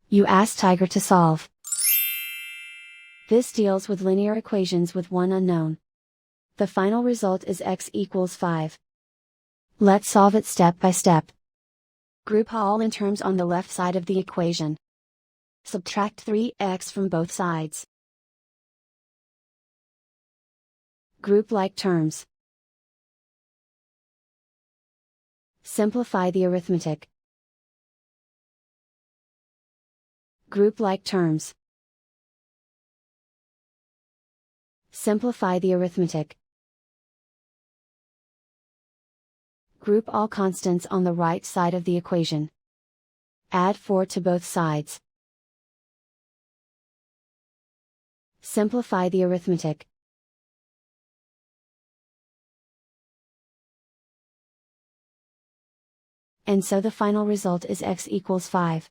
You ask Tiger to solve. This deals with linear equations with one unknown. The final result is x equals 5. Let's solve it step by step. Group all in terms on the left side of the equation. Subtract 3x from both sides. Group like terms. Simplify the arithmetic. Group like terms. Simplify the arithmetic. Group all constants on the right side of the equation. Add 4 to both sides. Simplify the arithmetic. And so the final result is x equals 5.